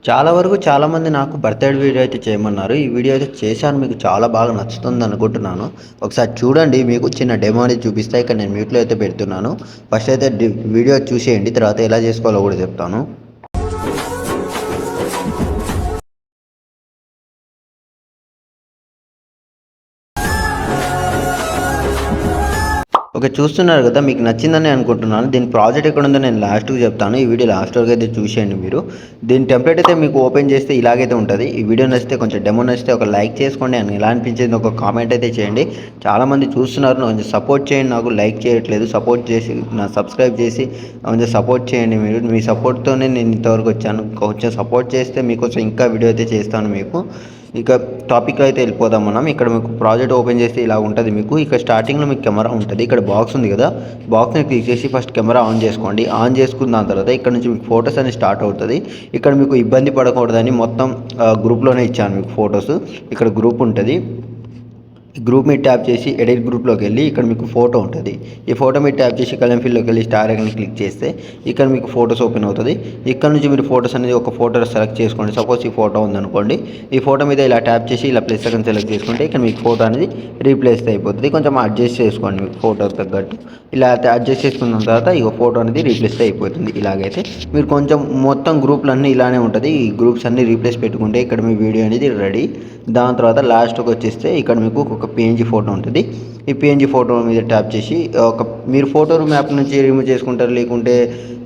చాలా వరకు చాలామంది నాకు బర్త్‌డే వీడియో అయితే చేయమన్నారు. ఈ వీడియో అయితే చేశాను. మీకు చాలా బాగా నచ్చుతుందనుకుంటున్నాను. ఒకసారి చూడండి. మీకు చిన్న డెమో అనేది చూపిస్తా. ఇక్కడ నేను మ్యూట్‌లో అయితే పెడుతున్నాను. ఫస్ట్ అయితే వీడియో చూసేయండి. తర్వాత ఎలా చేసుకోవాలో కూడా చెప్తాను. ఓకే. చూస్తున్నారు కదా! మీకు నచ్చిందని అనుకుంటున్నాను. దీని ప్రాజెక్ట్ ఎక్కడుందో నేను లాస్ట్‌కి చెప్తాను. ఈ వీడియో లాస్ట్ వరకు అయితే చూసేయండి మీరు. దీని టెంప్లేట్ అయితే మీకు ఓపెన్ చేస్తే ఇలాగైతే ఉంటది. ఈ వీడియో నచ్చితే కొంచెం డెమో నచ్చితే ఒక లైక్ చేసుకోండి. అండ్ ఎలా అనిపించింది ఒక కామెంట్ అయితే చేయండి. చాలామంది చూస్తున్నారు. కొంచెం సపోర్ట్ చేయండి. నాకు లైక్ చేయట్లేదు. సపోర్ట్ చేసి సబ్స్క్రైబ్ చేసి కొంచెం సపోర్ట్ చేయండి మీరు. మీ సపోర్ట్‌తోనే నేను ఇంతవరకు వచ్చాను. కొంచెం సపోర్ట్ చేస్తే మీకోసం ఇంకా వీడియో అయితే చేస్తాను మీకు. ఇక టాపిక్‌లో అయితే వెళ్ళిపోదాం మనం. ఇక్కడ మీకు ప్రాజెక్ట్ ఓపెన్ చేస్తే ఇలా ఉంటది మీకు. ఇక్కడ స్టార్టింగ్‌లో మీకు కెమెరా ఉంటది. ఇక్కడ బాక్స్ ఉంది కదా! బాక్స్‌ని క్లిక్ చేసి ఫస్ట్ కెమెరా ఆన్ చేసుకోండి. ఆన్ చేసుకున్న దాని తర్వాత ఇక్కడ నుంచి మీకు ఫోటోస్ అనేది స్టార్ట్ అవుతది. ఇక్కడ మీకు ఇబ్బంది పడకూడదని మొత్తం గ్రూప్‌లోనే ఇచ్చాను మీకు ఫోటోస్. ఇక్కడ గ్రూప్ ఉంటది. గ్రూప్ మీద ట్యాప్ చేసి ఎడిట్ గ్రూప్లోకి వెళ్ళి ఇక్కడ మీకు ఫోటో ఉంటుంది. ఈ ఫోటో మీద ట్యాప్ చేసి కలర్ ఫిల్లోకి వెళ్ళి స్టార్ ఐకాన్ క్లిక్ చేస్తే ఇక్కడ మీకు ఫోటోస్ ఓపెన్ అవుతుంది. ఇక్కడ నుంచి మీరు ఫోటోస్ అనేది ఒక ఫోటో సెలెక్ట్ చేసుకోండి. సపోజ్ ఈ ఫోటో ఉందనుకోండి. ఈ ఫోటో మీద ఇలా ట్యాప్ చేసి ఇలా ప్లస్ ఐకాన్ సెలెక్ట్ చేసుకుంటే ఇక్కడ మీకు ఫోటో అనేది రీప్లేస్ అయిపోతుంది. కొంచెం అడ్జస్ట్ చేసుకోండి మీకు ఫోటో తగ్గట్టు. ఇలా అడ్జస్ట్ చేసుకున్న తర్వాత ఈ ఫోటో అనేది రీప్లేస్ అయిపోతుంది. ఇలాగైతే మీరు కొంచెం మొత్తం గ్రూప్లు అన్నీ ఇలానే ఉంటుంది. ఈ గ్రూప్స్ అన్నీ రీప్లేస్ పెట్టుకుంటే ఇక్కడ మీ వీడియో అనేది రెడీ. దాని తర్వాత లాస్ట్కి వచ్చేస్తే ఇక్కడ మీకు ఒక పిఎన్జీ ఫోటో ఉంటుంది. ఈ పిఎన్జీ ఫోటో మీద ట్యాప్ చేసి మీరు ఫోటో మ్యాప్ నుంచి రిమూవ్ చేసుకుంటారు, లేకుంటే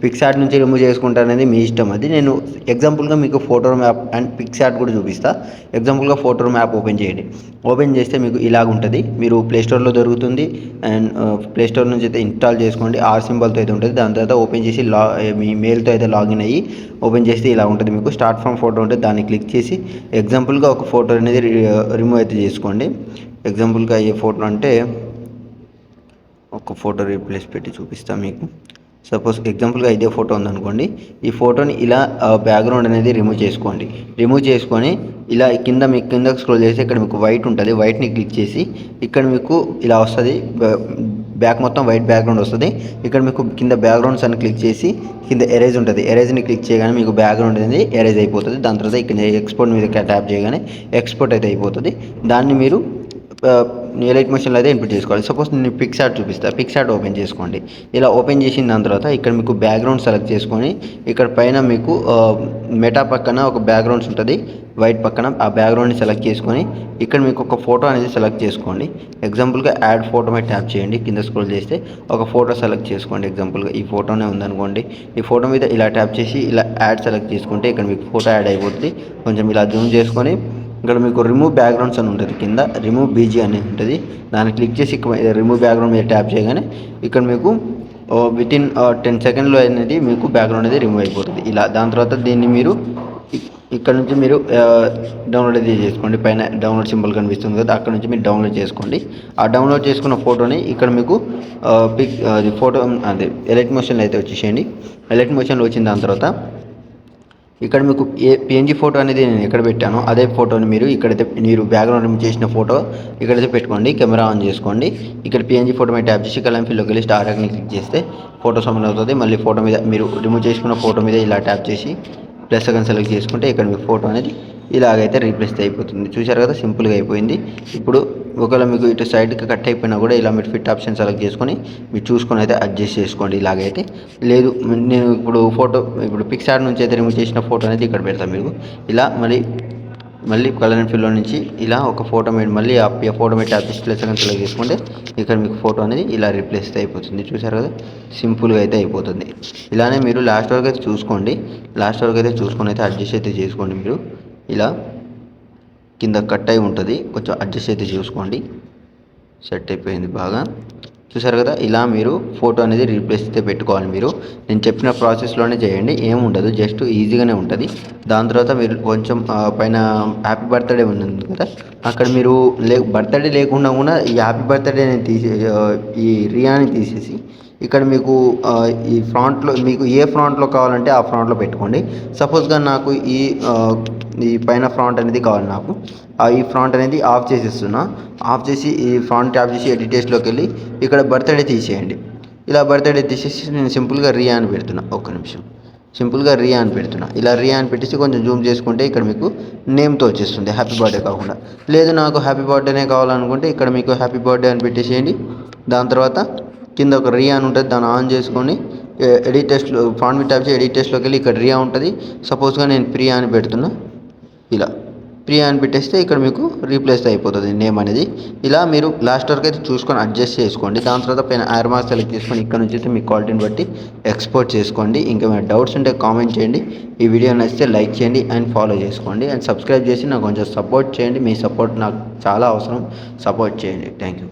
పిక్సార్ట్ నుంచి రిమూవ్ చేసుకుంటారు అనేది మీ ఇష్టం. అది నేను ఎగ్జాంపుల్గా మీకు ఫోటో మ్యాప్ అండ్ పిక్సార్ట్ కూడా చూపిస్తా. ఎగ్జాంపుల్గా ఫోటో మ్యాప్ ఓపెన్ చేయండి. ఓపెన్ చేస్తే మీకు ఇలాగ ఉంటుంది. మీరు ప్లేస్టోర్లో దొరుకుతుంది. అండ్ ప్లేస్టోర్ నుంచి అయితే ఇన్స్టాల్ చేసుకోండి. ఆర్ సింబల్తో అయితే ఉంటుంది. దాని తర్వాత ఓపెన్ చేసి మీ మెయిల్తో అయితే లాగిన్ అయ్యి ఓపెన్ చేస్తే ఇలా ఉంటుంది. మీకు స్టార్ట్ ఫ్రమ్ ఫోటో ఉంటుంది. దాన్ని క్లిక్ చేసి ఎగ్జాంపుల్గా ఒక ఫోటో అనేది రిమూవ్ అయితే చేసుకోండి. ఎగ్జాంపుల్గా ఏ ఫోటో అంటే ఒక ఫోటో రీప్లేస్ పెట్టి చూపిస్తాను మీకు. సపోజ్ ఎగ్జాంపుల్గా ఇదే ఫోటో ఉందనుకోండి. ఈ ఫోటోని ఇలా బ్యాక్గ్రౌండ్ అనేది రిమూవ్ చేసుకోండి. రిమూవ్ చేసుకొని ఇలా మీకు కిందకి స్క్రోల్ చేసి ఇక్కడ మీకు వైట్ ఉంటుంది. వైట్ని క్లిక్ చేసి ఇక్కడ మీకు ఇలా వస్తుంది. బ్యాక్ మొత్తం వైట్ బ్యాక్గ్రౌండ్ వస్తుంది. ఇక్కడ మీకు కింద బ్యాక్గ్రౌండ్స్ అని క్లిక్ చేసి కింద ఎరేజ్ ఉంటుంది. ఎరేజ్ని క్లిక్ చేయగానే మీకు బ్యాక్గ్రౌండ్ అనేది ఎరేజ్ అయిపోతుంది. దాని తర్వాత ఇక్కడ ఎక్స్పోర్ట్ మీద ట్యాప్ చేయగానే ఎక్స్పోర్ట్ అయితే అయిపోతుంది. దాన్ని మీరు ఎలైట్ మోషన్లో అయితే ఇన్పుట్ చేసుకోవాలి. సపోజ్ నేను పిక్సార్ట్ చూపిస్తాను. పిక్సార్ట్ ఓపెన్ చేసుకోండి. ఇలా ఓపెన్ చేసిన దాని తర్వాత ఇక్కడ మీకు బ్యాక్గ్రౌండ్ సెలెక్ట్ చేసుకొని ఇక్కడ పైన మీకు మెటా పక్కన ఒక బ్యాక్గ్రౌండ్స్ ఉంటుంది. వైట్ పక్కన ఆ బ్యాక్గ్రౌండ్ని సెలెక్ట్ చేసుకొని ఇక్కడ మీకు ఒక ఫోటో అనేది సెలెక్ట్ చేసుకోండి. ఎగ్జాంపుల్గా యాడ్ ఫోటో మీద ట్యాప్ చేయండి. కింద స్క్రోల్ చేస్తే ఒక ఫోటో సెలెక్ట్ చేసుకోండి. ఎగ్జాంపుల్గా ఈ ఫోటోనే ఉందనుకోండి. ఈ ఫోటో మీద ఇలా ట్యాప్ చేసి ఇలా యాడ్ సెలెక్ట్ చేసుకుంటే ఇక్కడ మీకు ఫోటో యాడ్ అయిపోతుంది. కొంచెం ఇలా జూమ్ చేసుకొని ఇక్కడ మీకు రిమూవ్ బ్యాక్గ్రౌండ్స్ అని ఉంటుంది. కింద రిమూవ్ బీజీ అనేది ఉంటుంది. దాన్ని క్లిక్ చేసి రిమూవ్ బ్యాక్గ్రౌండ్ మీద ట్యాప్ చేయగానే ఇక్కడ మీకు వితిన్ 10 సెకండ్లో అనేది మీకు బ్యాక్గ్రౌండ్ అనేది రిమూవ్ అయిపోతుంది. ఇలా దాని తర్వాత దీన్ని మీరు ఇక్కడ నుంచి మీరు డౌన్లోడ్ అయితే చేసుకోండి. పైన డౌన్లోడ్ సింబల్ కనిపిస్తుంది కదా, అక్కడ నుంచి మీరు డౌన్లోడ్ చేసుకోండి. ఆ డౌన్లోడ్ చేసుకున్న ఫోటోని ఇక్కడ మీకు ఫోటో అదే ఎలైట్ మోషన్లో అయితే వచ్చేసేయండి. ఎలైట్ మోషన్లో వచ్చిన దాని తర్వాత ఇక్కడ మీకు పిఎన్జీ ఫోటో అనేది నేను ఎక్కడ పెట్టానో అదే ఫోటోని ఇక్కడైతే మీరు బ్యాక్గ్రౌండ్ రిమూవ్ చేసిన ఫోటో ఇక్కడైతే పెట్టుకోండి. కెమెరా ఆన్ చేసుకోండి. ఇక్కడ పిఎన్జీ ఫోటో మీద ట్యాప్ చేసి కలర్ ఫిల్లోకి వెళ్ళి స్టార్ ఐకాన్ క్లిక్ చేస్తే ఫోటో సమ్మన్ అవుతుంది. మళ్ళీ ఫోటో మీద మీరు రిమూవ్ చేసుకున్న ఫోటో మీద ఇలా ట్యాప్ చేసి ప్లస్ ఐకాన్ సెలెక్ట్ చేసుకుంటే ఇక్కడ మీకు ఫోటో అనేది ఇలాగైతే రీప్లేస్ అయిపోతుంది. చూశారు కదా, సింపుల్గా అయిపోయింది. ఇప్పుడు ఒకవేళ మీకు ఇటు సైడ్కి కట్ అయిపోయినా కూడా ఇలా మీరు ఫిట్ ఆప్షన్ సెలెక్ట్ చేసుకొని మీరు చూసుకొని అయితే అడ్జస్ట్ చేసుకోండి. ఇలాగైతే లేదు నేను ఇప్పుడు పిక్సార్ట్ నుంచి అయితే రిమూవ్ చేసిన ఫోటో అనేది ఇక్కడ పెడతాను. మీకు ఇలా మళ్ళీ కలర్ అండ్ ఫిల్లో నుంచి ఇలా ఒక ఫోటో మీద మళ్ళీ ఆ ఫోటో మీద ట్యాప్ చేసి ప్లస్ సెలెక్ట్ చేసుకుంటే ఇక్కడ మీకు ఫోటో అనేది ఇలా రీప్లేస్ అయిపోతుంది. చూసారు కదా, సింపుల్గా అయితే అయిపోతుంది. ఇలానే మీరు లాస్ట్ వరకు అయితే చూసుకోండి. లాస్ట్ వరకు అయితే చూసుకొని అయితే అడ్జస్ట్ అయితే చేసుకోండి. మీరు ఇలా కింద కట్ అయి ఉంటుంది, కొంచెం అడ్జస్ట్ అయితే చూసుకోండి. సెట్ అయిపోయింది బాగా. చూసారు కదా, ఇలా మీరు ఫోటో అనేది రీప్లేస్ అయితే పెట్టుకోవాలి. నేను చెప్పిన ప్రాసెస్లోనే చేయండి, ఏముండదు, జస్ట్ ఈజీగానే ఉంటుంది. దాని తర్వాత మీరు కొంచెం పైన హ్యాపీ బర్త్డే ఉంది కదా, అక్కడ మీరు బర్త్డే లేకుండా కూడా ఈ హ్యాపీ బర్త్డే ఈ రియాని తీసేసి ఇక్కడ మీకు ఈ ఫ్రంట్లో మీకు ఏ ఫ్రంట్లో కావాలంటే ఆ ఫ్రంట్లో పెట్టుకోండి. సపోజ్గా నాకు ఈ పైన ఫ్రంట్ అనేది కావాలి. నాకు ఈ ఫ్రంట్ అనేది ఆఫ్ చేసేస్తున్నా. ఆఫ్ చేసి ఈ ఫ్రంట్ ట్యాప్ చేసి డీటెయిల్స్లోకి వెళ్ళి ఇక్కడ బర్త్డే తీసేయండి. ఇలా బర్త్డే తీసేసి నేను సింపుల్గా రియా అని పెడుతున్నా. ఒక్క నిమిషం, సింపుల్గా రియా అని పెడుతున్నా. ఇలా రియా అని పెట్టేసి కొంచెం జూమ్ చేసుకుంటే ఇక్కడ మీకు నేమ్తో వచ్చేస్తుంది, హ్యాపీ బర్త్డే కాకుండా. లేదు నాకు హ్యాపీ బర్త్డేనే కావాలనుకుంటే ఇక్కడ మీకు హ్యాపీ బర్త్డే అని పెట్టేసేయండి. దాని తర్వాత కింద ఒక రియా అని ఉంటుంది, దాన్ని ఆన్ చేసుకొని ఎడిట్ టెస్ట్లో ఫాంట్ మీద ట్యాప్ చేసి ఎడిట్ టెస్ట్లోకి వెళ్ళి ఇక్కడ రియా ఉంటుంది. సపోజ్గా నేను ప్రియా అని పెడుతున్నా. ఇలా ప్రియా అని పెట్టేస్తే ఇక్కడ మీకు రీప్లేస్ అయిపోతుంది నేమ్ అనేది. ఇలా మీరు లాస్ట్ వరకు అయితే చూసుకొని అడ్జస్ట్ చేసుకోండి. దాని తర్వాత పైన యారో మార్క్ సెలెక్ట్ చేసుకొని ఇక్కడ నుంచి అయితే మీ క్వాలిటీని బట్టి ఎక్స్పోర్ట్ చేసుకోండి. ఇంకా మీ డౌట్స్ ఉంటే కామెంట్ చేయండి. ఈ వీడియో నచ్చితే లైక్ చేయండి అండ్ ఫాలో చేసుకోండి అండ్ సబ్స్క్రైబ్ చేసి నాకు కొంచెం సపోర్ట్ చేయండి. మీ సపోర్ట్ నాకు చాలా అవసరం. సపోర్ట్ చేయండి. Thank you.